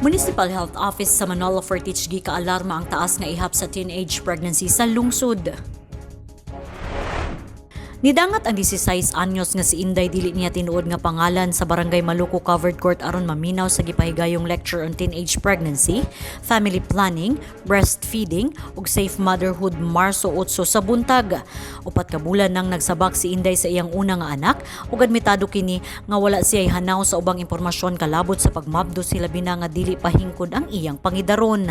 Municipal Health Office sa Manolo Fortich gika-alarma ang taas nga ihap sa teenage pregnancy sa lungsod. Nidangat ang 16 anyos nga si Inday dili niya tinuod nga pangalan sa Barangay Maluco Covered Court aron maminaw sa gipahigayong lecture on teenage pregnancy, family planning, breastfeeding ug safe motherhood Marso 8 sa buntag. Upat ka bulan nang nagsabak si Inday sa iyang una nga anak ug admitado kini nga wala siya'y hanaw sa ubang impormasyon kalabot sa pagmabdo sila bina nga dili pahingkod ang iyang pangidaron.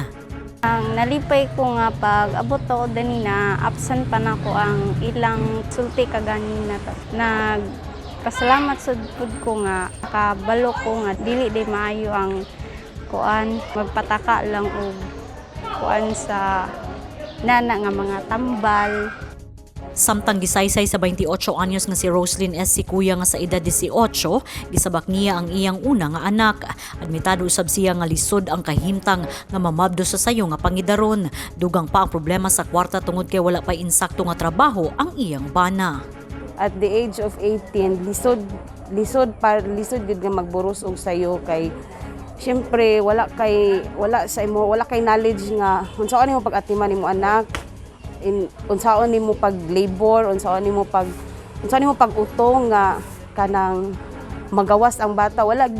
Ang nalipay ko nga pag abot ako danina, absent pa na ko ang ilang sulti kaganina. Nagpasalamat sa food ko nga, nakabalo ko nga, dili di maayo ang kuan, magpataka lang og kuan sa nana nga mga tambal. Samtang gisaysay sa 28 anyos nga si Roslyn S. si kuya nga sa edad 18, gisabak niya ang iyang una nga anak. Admitado usab siya nga lisod ang kahimtang nga mamabdo sa sayo nga pangidaron. Dugang pa ang problema sa kwarta tungod kay wala pa insakto nga trabaho ang iyang bana. At the age of 18, lisod gid nga magburos og sayo kay syempre wala kay knowledge nga unsaon nimo pag-atiman nimo anak. Unsaon nimo pag labor, unsaon nimo pag-utong nga kanang magawas ang bata, wala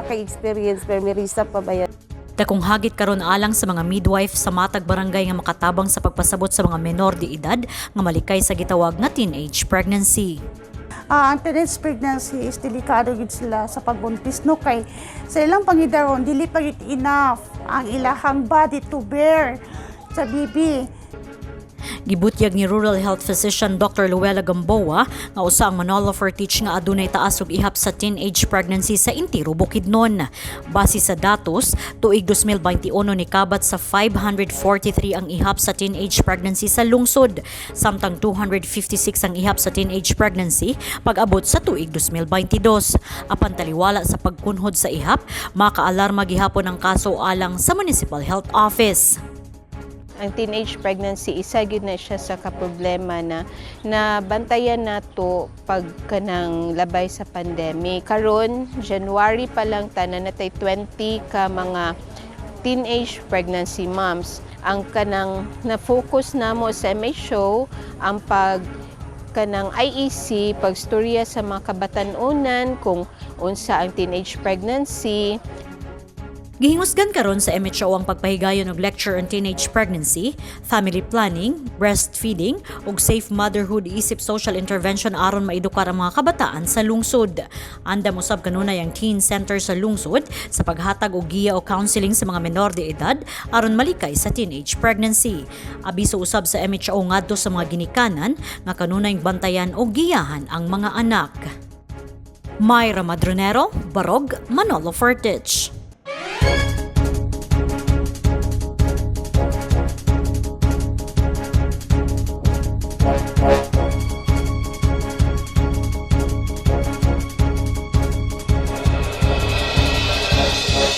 kay experience pero may risa pa ba yan. Dakong hagit karon alang sa mga midwife sa matag barangay nga makatabang sa pagpasabot sa mga menor de edad nga malikay sa gitawag nga teenage pregnancy. Ang teenage pregnancy is delikado gid sila sa pagbuntis no kay sa ilang pangidaron dili pa gid enough ang ilahang body to bear sa baby. Gibutyag ni Rural Health Physician Dr. Luella Gamboa nga usa ang Manolo Fortich nga adunay taas og ihap sa teenage pregnancy sa Intiro, Bukidnon. Base sa datos, tuig 2021 ni kabat sa 543 ang ihap sa teenage pregnancy sa lungsod, samtang 256 ang ihap sa teenage pregnancy pag-abot sa tuig 2022. Apan taliwala sa pagkunhod sa ihap, makaalarma gihapon ang kaso alang sa Municipal Health Office. Ang teenage pregnancy, isa gyud na siya sa kaproblema na bantayan nato pag kanang labay sa pandemic. Karon, January pa lang tanan natay 20 ka mga teenage pregnancy moms. Ang kanang na-focus namo sa MHO ang pag kanang IEC, pagstorya sa mga kabatanunan kung unsa ang teenage pregnancy. Gihingusgan karon sa MHO ang pagpahigayon og lecture on teenage pregnancy, family planning, breastfeeding ug safe motherhood isip social intervention aron maedukar ang mga kabataan sa lungsod. Andam usab kanunay ang teen center sa lungsod sa paghatag og giya o counseling sa mga menor de edad aron malikay sa teenage pregnancy. Abiso usab sa MHO ngadto sa mga ginikanan nga kanunay bantayan og giyahan ang mga anak. Myra Madronero, Barog, Manolo Fortich.